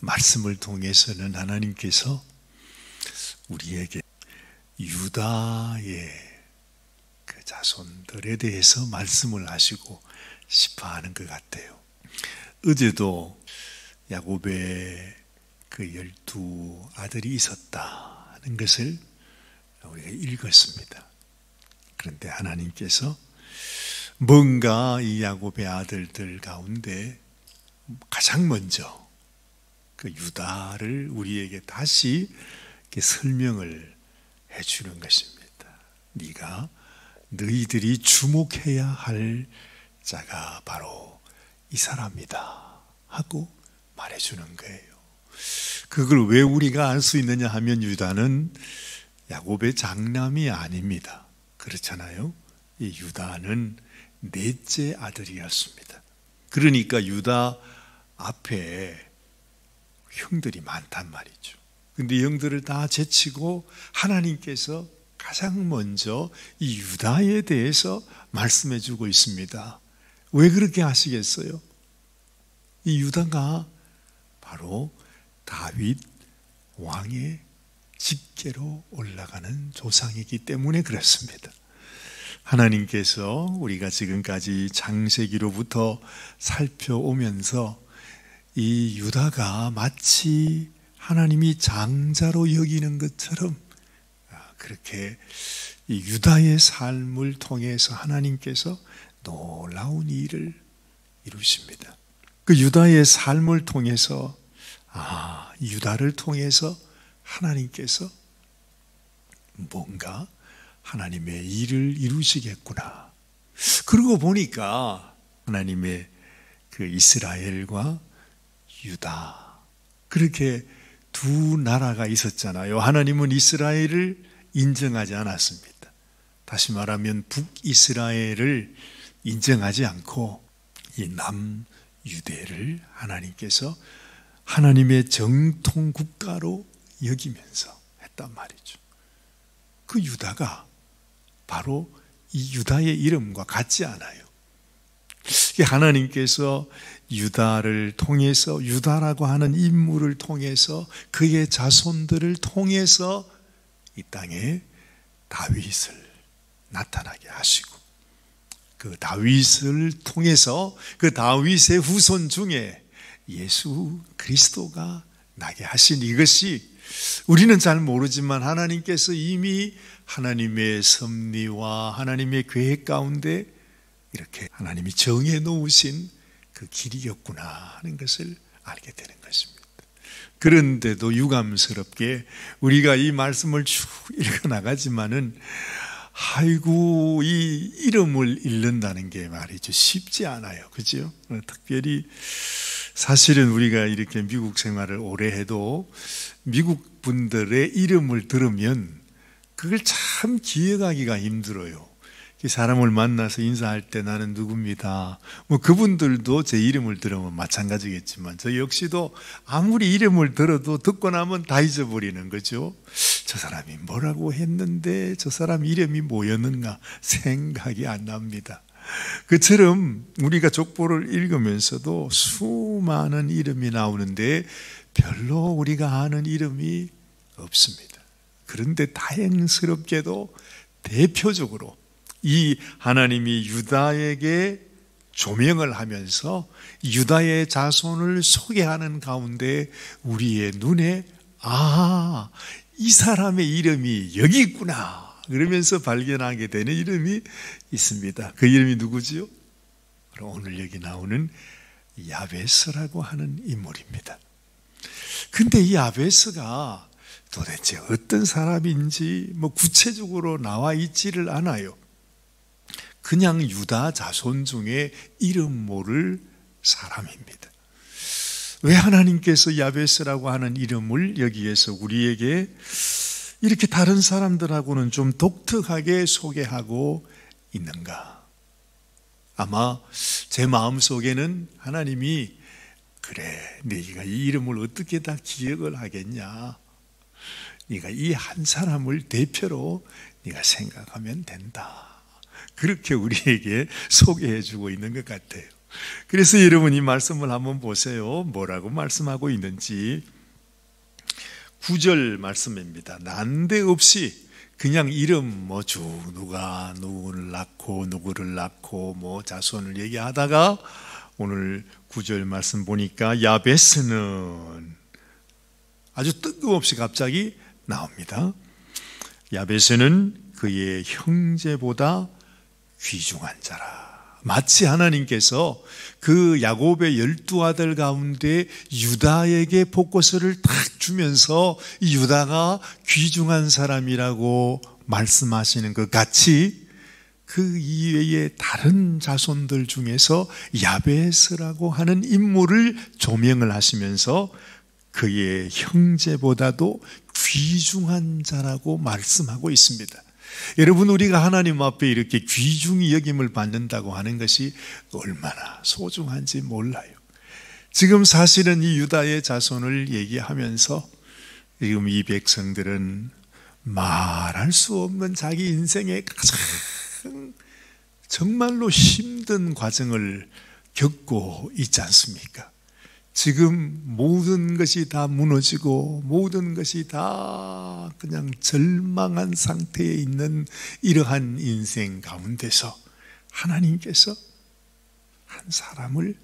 말씀을 통해서는 하나님께서 우리에게 유다의 그 자손들에 대해서 말씀을 하시고 싶어 하는 것 같아요. 어제도 야곱의 그 12아들이 있었다는 것을 우리가 읽었습니다. 그런데 하나님께서 뭔가 이 야곱의 아들들 가운데 가장 먼저 그 유다를 우리에게 다시 이렇게 설명을 해주는 것입니다. 네가 너희들이 주목해야 할 자가 바로 이 사람이다 하고 말해주는 거예요. 그걸 왜 우리가 알 수 있느냐 하면 유다는 야곱의 장남이 아닙니다. 그렇잖아요. 이 유다는 넷째 아들이었습니다. 그러니까 유다 앞에 형들이 많단 말이죠. 근데 형들을 다 제치고 하나님께서 가장 먼저 이 유다에 대해서 말씀해 주고 있습니다. 왜 그렇게 하시겠어요? 이 유다가 바로 다윗 왕의 직계로 올라가는 조상이기 때문에 그렇습니다. 하나님께서 우리가 지금까지 창세기로부터 살펴오면서 이 유다가 마치 하나님이 장자로 여기는 것처럼 그렇게 이 유다의 삶을 통해서 하나님께서 놀라운 일을 이루십니다. 그 유다의 삶을 통해서 유다를 통해서 하나님께서 뭔가 하나님의 일을 이루시겠구나. 그러고 보니까 하나님의 그 이스라엘과 유다 그렇게 두 나라가 있었잖아요. 하나님은 이스라엘을 인정하지 않았습니다. 다시 말하면 북이스라엘을 인정하지 않고 이 남유대를 하나님께서 하나님의 정통 국가로 여기면서 했단 말이죠. 그 유다가 바로 이 유다의 이름과 같지 않아요. 하나님께서 유다를 통해서 유다라고 하는 인물을 통해서 그의 자손들을 통해서 이 땅에 다윗을 나타나게 하시고 그 다윗을 통해서 그 다윗의 후손 중에 예수 그리스도가 나게 하신 이것이 우리는 잘 모르지만 하나님께서 이미 하나님의 섭리와 하나님의 계획 가운데 이렇게 하나님이 정해 놓으신 그 길이었구나 하는 것을 알게 되는 것입니다. 그런데도 유감스럽게 우리가 이 말씀을 쭉 읽어 나가지만은 아이고 이 이름을 읽는다는 게 말이죠 쉽지 않아요. 그죠? 특별히 사실은 우리가 이렇게 미국 생활을 오래 해도 미국 분들의 이름을 들으면 그걸 참 기억하기가 힘들어요. 사람을 만나서 인사할 때 나는 누굽니다. 그분들도 제 이름을 들으면 마찬가지겠지만 저 역시도 아무리 이름을 들어도 듣고 나면 다 잊어버리는 거죠. 저 사람이 뭐라고 했는데 저 사람 이름이 뭐였는가 생각이 안 납니다. 그처럼 우리가 족보를 읽으면서도 수많은 이름이 나오는데 별로 우리가 아는 이름이 없습니다. 그런데 다행스럽게도 대표적으로 이 하나님이 유다에게 조명을 하면서 유다의 자손을 소개하는 가운데 우리의 눈에 이 사람의 이름이 여기 있구나 그러면서 발견하게 되는 이름이 있습니다. 그 이름이 누구지요? 오늘 여기 나오는 야베스라고 하는 인물입니다. 근데 이 야베스가 도대체 어떤 사람인지 구체적으로 나와 있지를 않아요. 그냥 유다 자손 중에 이름 모를 사람입니다. 왜 하나님께서 야베스라고 하는 이름을 여기에서 우리에게 이렇게 다른 사람들하고는 좀 독특하게 소개하고 있는가? 아마 제 마음속에는 하나님이 그래 네가 이 이름을 어떻게 다 기억을 하겠냐? 네가 이 한 사람을 대표로 네가 생각하면 된다. 그렇게 우리에게 소개해 주고 있는 것 같아요. 그래서 여러분 이 말씀을 한번 보세요. 뭐라고 말씀하고 있는지. 9절 말씀입니다. 난데없이 그냥 이름 누가 누구를 낳고 누구를 낳고 자손을 얘기하다가 오늘 9절 말씀 보니까 야베스는 아주 뜬금없이 갑자기 나옵니다. 야베스는 그의 형제보다 귀중한 자라. 마치 하나님께서 그 야곱의 12아들 가운데 유다에게 복고서를 딱 주면서 이 유다가 귀중한 사람이라고 말씀하시는 것 같이 그 이외의 다른 자손들 중에서 야베스라고 하는 인물을 조명을 하시면서 그의 형제보다도 귀중한 자라고 말씀하고 있습니다. 여러분, 우리가 하나님 앞에 이렇게 귀중히 여김을 받는다고 하는 것이 얼마나 소중한지 몰라요. 지금 사실은 이 유다의 자손을 얘기하면서 지금 이 백성들은 말할 수 없는 자기 인생의 가장 정말로 힘든 과정을 겪고 있지 않습니까? 지금 모든 것이 다 무너지고 모든 것이 다 그냥 절망한 상태에 있는 이러한 인생 가운데서 하나님께서 한 사람을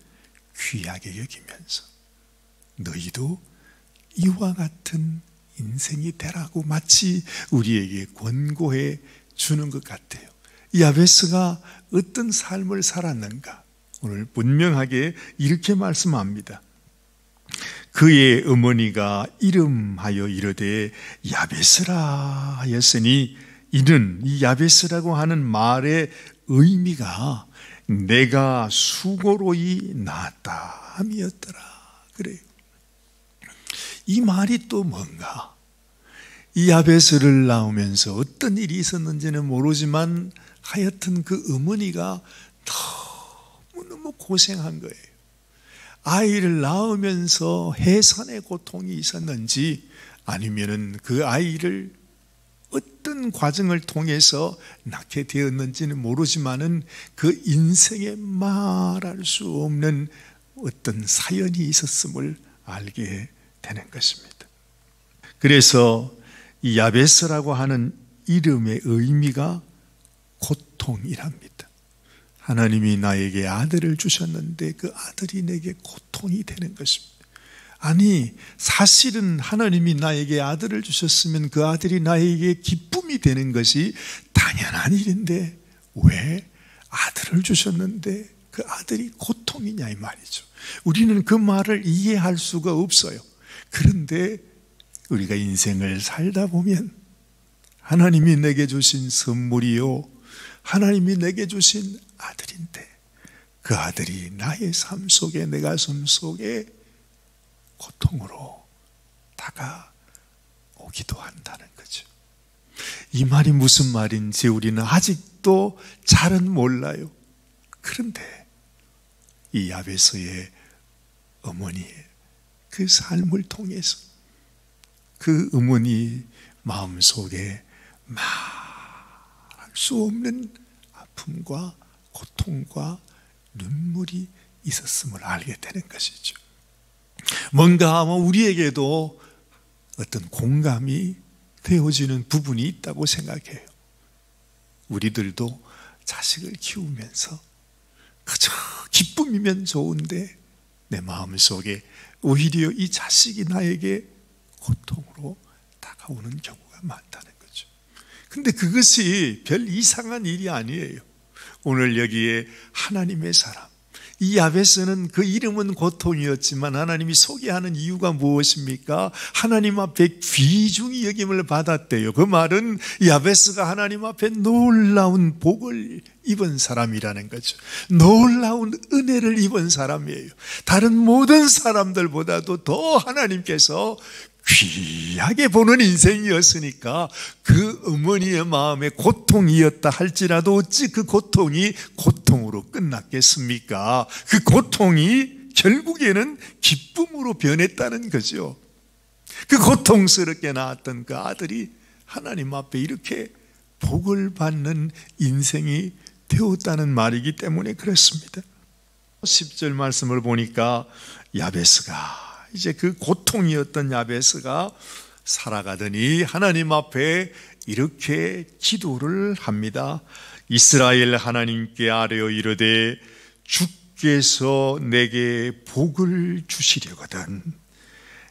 귀하게 여기면서 너희도 이와 같은 인생이 되라고 마치 우리에게 권고해 주는 것 같아요. 야베스가 어떤 삶을 살았는가? 오늘 분명하게 이렇게 말씀합니다. 그의 어머니가 이름하여 이르되 야베스라 하였으니 이는 이 야베스라고 하는 말의 의미가 내가 수고로이 낳았다 함이었더라. 그래요. 이 말이 또 뭔가? 이 야베스를 낳으면서 어떤 일이 있었는지는 모르지만 하여튼 그 어머니가 너무너무 고생한 거예요. 아이를 낳으면서 해산의 고통이 있었는지 아니면은 그 아이를 어떤 과정을 통해서 낳게 되었는지는 모르지만은 그 인생에 말할 수 없는 어떤 사연이 있었음을 알게 되는 것입니다. 그래서 이 야베스라고 하는 이름의 의미가 고통이랍니다. 하나님이 나에게 아들을 주셨는데 그 아들이 내게 고통이 되는 것입니다. 아니, 사실은 하나님이 나에게 아들을 주셨으면 그 아들이 나에게 기쁨이 되는 것이 당연한 일인데 왜 아들을 주셨는데 그 아들이 고통이냐 이 말이죠. 우리는 그 말을 이해할 수가 없어요. 그런데 우리가 인생을 살다 보면 하나님이 내게 주신 선물이요, 하나님이 내게 주신 아들인데 그 아들이 나의 삶 속에, 내 가슴 속에 고통으로 다가오기도 한다는 거죠. 이 말이 무슨 말인지 우리는 아직도 잘은 몰라요. 그런데 이 야베스의 어머니의 그 삶을 통해서 그 어머니 마음속에 말할 수 없는 아픔과 고통과 눈물이 있었음을 알게 되는 것이죠. 뭔가 아마 우리에게도 어떤 공감이 되어지는 부분이 있다고 생각해요. 우리들도 자식을 키우면서 그저 기쁨이면 좋은데 내 마음속에 오히려 이 자식이 나에게 고통으로 다가오는 경우가 많다는 거죠. 근데 그것이 별 이상한 일이 아니에요. 오늘 여기에 하나님의 사람, 이 야베스는 그 이름은 고통이었지만 하나님이 소개하는 이유가 무엇입니까? 하나님 앞에 귀중히 여김을 받았대요. 그 말은 야베스가 하나님 앞에 놀라운 복을 입은 사람이라는 거죠. 놀라운 은혜를 입은 사람이에요. 다른 모든 사람들보다도 더 하나님께서 귀하게 보는 인생이었으니까 그 어머니의 마음에 고통이었다 할지라도 어찌 그 고통이 고통으로 끝났겠습니까? 그 고통이 결국에는 기쁨으로 변했다는 거죠. 그 고통스럽게 낳았던 그 아들이 하나님 앞에 이렇게 복을 받는 인생이 되었다는 말이기 때문에 그렇습니다. 10절 말씀을 보니까 야베스가, 이제 그 고통이었던 야베스가 살아가더니 하나님 앞에 이렇게 기도를 합니다. 이스라엘 하나님께 아뢰어 이르되 주께서 내게 복을 주시려거든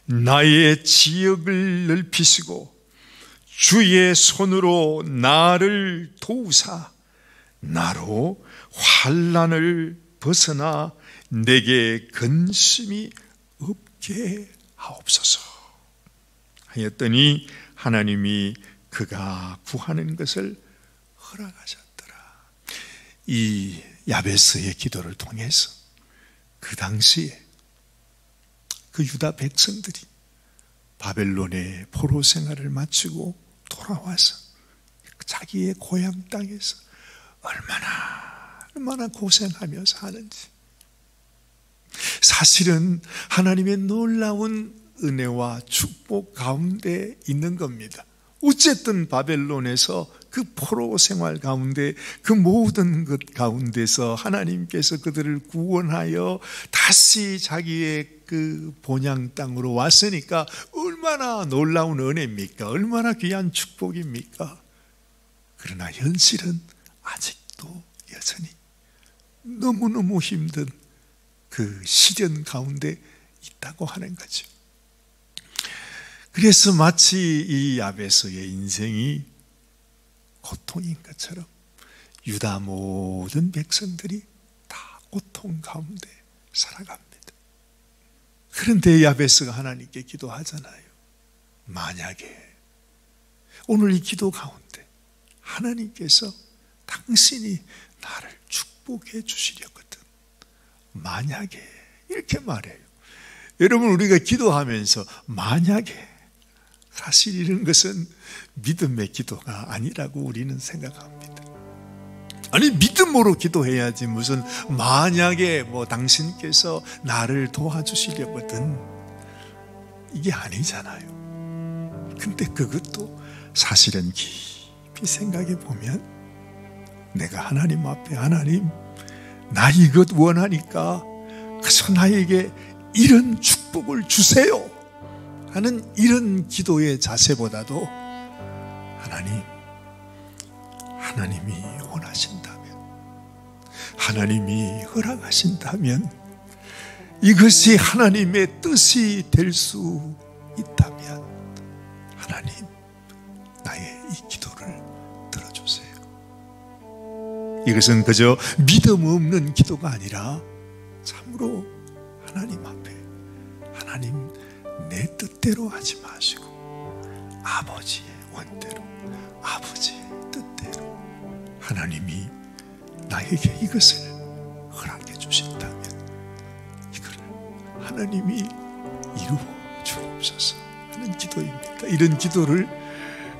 나의 지역을 넓히시고 주의 손으로 나를 도우사 나로 환난을 벗어나 내게 근심이 없게 하옵소서 하였더니 하나님이 그가 구하는 것을 허락하셨더라. 이 야베스의 기도를 통해서 그 당시에 그 유다 백성들이 바벨론의 포로 생활을 마치고 돌아와서 자기의 고향 땅에서 얼마나 고생하며 사는지, 사실은 하나님의 놀라운 은혜와 축복 가운데 있는 겁니다. 어쨌든 바벨론에서 그 포로 생활 가운데 그 모든 것 가운데서 하나님께서 그들을 구원하여 다시 자기의 그 본향 땅으로 왔으니까 얼마나 놀라운 은혜입니까? 얼마나 귀한 축복입니까? 그러나 현실은 아직도 여전히 너무너무 힘든 그 시련 가운데 있다고 하는 거죠. 그래서 마치 이 야베스의 인생이 고통인 것처럼 유다 모든 백성들이 다 고통 가운데 살아갑니다. 그런데 야베스가 하나님께 기도하잖아요. 만약에 오늘 이 기도 가운데 하나님께서 당신이 나를 축복해 주시려거든, 만약에 이렇게 말해요. 여러분, 우리가 기도하면서 만약에, 사실 이런 것은 믿음의 기도가 아니라고 우리는 생각합니다. 아니, 믿음으로 기도해야지 무슨 만약에 당신께서 나를 도와주시려거든, 이게 아니잖아요. 근데 그것도 사실은 깊이 생각해 보면 내가 하나님 앞에, 하나님 나 이것 원하니까 그래서 나에게 이런 축복을 주세요 하는 이런 기도의 자세보다도 하나님이 원하신다면, 하나님이 허락하신다면, 이것이 하나님의 뜻이 될 수 있다면 하나님 나의 이 기도를 들어주세요. 이것은 그저 믿음 없는 기도가 아니라 참으로 하나님 앞에, 하나님 내 뜻대로 하지 마시고 아버지의 원대로, 아버지의 뜻대로 하나님이 나에게 이것을 허락해 주신다면 이거를 하나님이 이루어 주옵소서 하는 기도입니다. 이런 기도를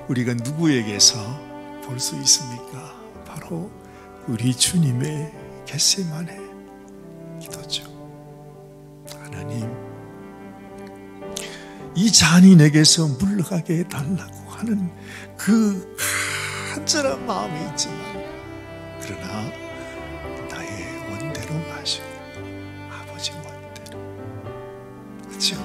우리가 누구에게서 볼 수 있습니까? 바로 우리 주님의 겟세마네 기도죠. 하나님, 이 잔이 내게서 물러가게 해달라고 하는 그 간절한 마음이 있지만, 그러나 나의 원대로 마시고 아버지 원대로, 그렇죠?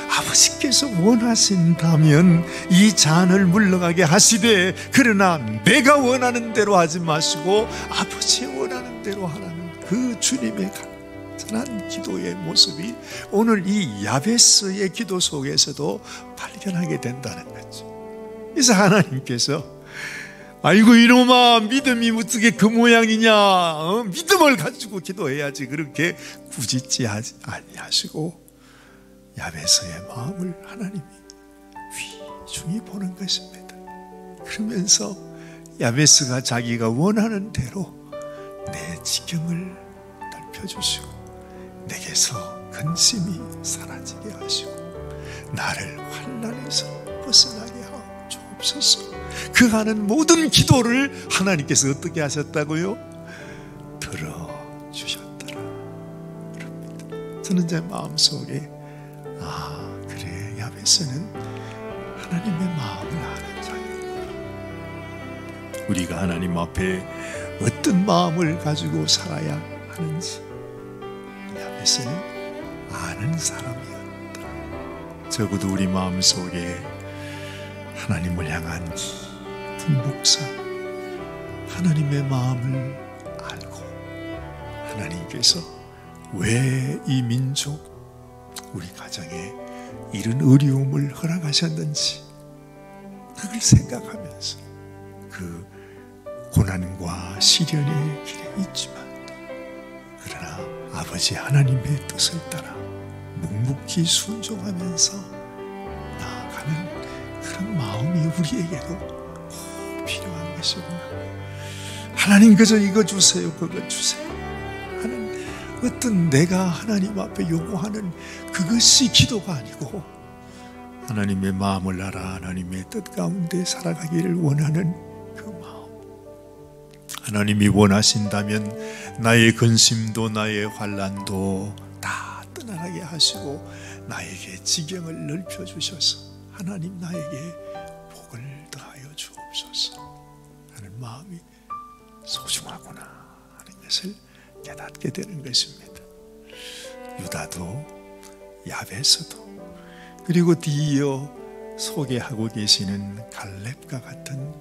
아버지께서 원하신다면 이 잔을 물러가게 하시되, 그러나 내가 원하는 대로 하지 마시고 아버지의 원하는 대로 하라는 그 주님의 간절한 기도의 모습이 오늘 이 야베스의 기도 속에서도 발견하게 된다는 거죠. 그래서 하나님께서 아이고 이놈아, 믿음이 어떻게 그 모양이냐, 믿음을 가지고 기도해야지, 그렇게 꾸짖지 아니하시고 야베스의 마음을 하나님이 귀중히 보는 것입니다. 그러면서 야베스가 자기가 원하는 대로 내 지경을 넓혀주시고 내게서 근심이 사라지게 하시고 나를 환난에서 벗어나게 하여 주옵소서. 그 하는 모든 기도를 하나님께서 어떻게 하셨다고요? 들어주셨더라 그럽니다. 저는 제 마음속에 그래, 야베스는 하나님의 마음을 아는 자였구나. 우리가 하나님 앞에 어떤 마음을 가지고 살아야 하는지 것을 아는 사람이었다. 적어도 우리 마음속에 하나님을 향한 깊은 목상, 하나님의 마음을 알고 하나님께서 왜 이 민족, 우리 가정에 이런 어려움을 허락하셨는지 그걸 생각하면서 그 고난과 시련의 길에 있지만 그러나 아버지 하나님의 뜻을 따라 묵묵히 순종하면서 나아가는 그런 마음이 우리에게도 꼭 필요한 것이구나. 하나님 그저 이거 주세요, 그거 주세요 하는 어떤 내가 하나님 앞에 요구하는 그것이 기도가 아니고 하나님의 마음을 알아 하나님의 뜻 가운데 살아가기를 원하는 그 마음. 하나님이 원하신다면 나의 근심도 나의 환난도 다 떠나가게 하시고 나에게 지경을 넓혀주셔서 하나님 나에게 복을 더하여 주옵소서 하는 마음이 소중하구나 하는 것을 깨닫게 되는 것입니다. 유다도 야베스도 그리고 뒤이어 소개하고 계시는 갈렙과 같은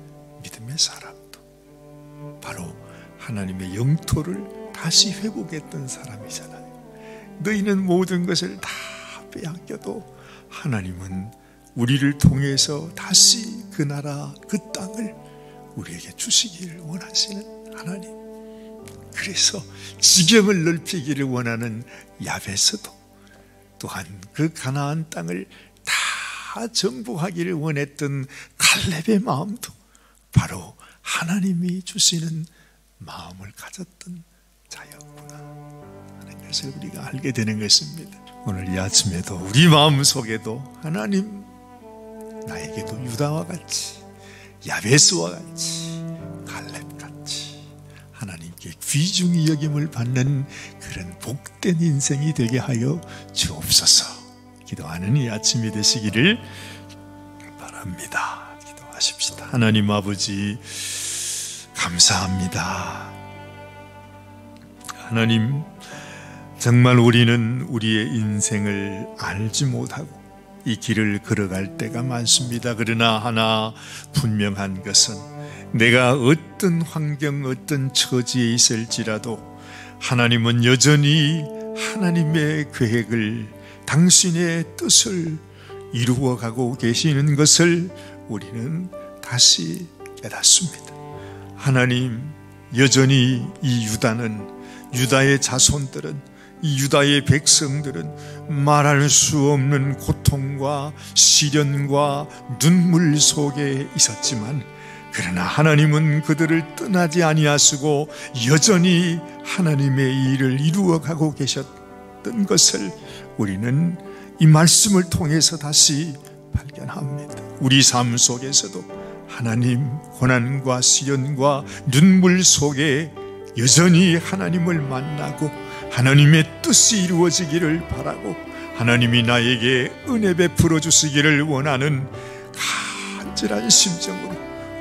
믿음의 사람도 바로 하나님의 영토를 다시 회복했던 사람이잖아요. 너희는 모든 것을 다 빼앗겨도 하나님은 우리를 통해서 다시 그 나라 그 땅을 우리에게 주시기를 원하시는 하나님. 그래서 지경을 넓히기를 원하는 야베스도 또한 그 가나안 땅을 다 정복하기를 원했던 갈렙의 마음도 바로 하나님이 주시는 마음을 가졌던 자였구나 하는 것을 우리가 알게 되는 것입니다. 오늘 이 아침에도 우리 마음속에도 하나님 나에게도 유다와 같이 야베스와 같이 갈렙같이 하나님께 귀중히 여김을 받는 그런 복된 인생이 되게 하여 주옵소서. 기도하는 이 아침이 되시기를 바랍니다. 기도하십시다. 하나님 아버지 감사합니다. 하나님 정말 우리는 우리의 인생을 알지 못하고 이 길을 걸어갈 때가 많습니다. 그러나 하나 분명한 것은 내가 어떤 환경 어떤 처지에 있을지라도 하나님은 여전히 하나님의 계획을 당신의 뜻을 이루어가고 계시는 것을 우리는 다시 깨닫습니다. 하나님 여전히 이 유다의 자손들은 이 유다의 백성들은 말할 수 없는 고통과 시련과 눈물 속에 있었지만 그러나 하나님은 그들을 떠나지 아니하시고 여전히 하나님의 일을 이루어가고 계셨던 것을 우리는 이 말씀을 통해서 다시 발견합니다. 우리 삶 속에서도 하나님 고난과 시련과 눈물 속에 여전히 하나님을 만나고 하나님의 뜻이 이루어지기를 바라고 하나님이 나에게 은혜 베풀어 주시기를 원하는 간절한 심정으로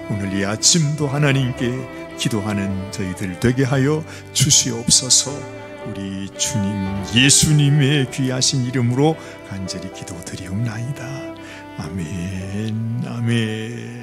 오늘 이 아침도 하나님께 기도하는 저희들 되게 하여 주시옵소서. 우리 주님 예수님의 귀하신 이름으로 간절히 기도드리옵나이다. 아멘. 아멘.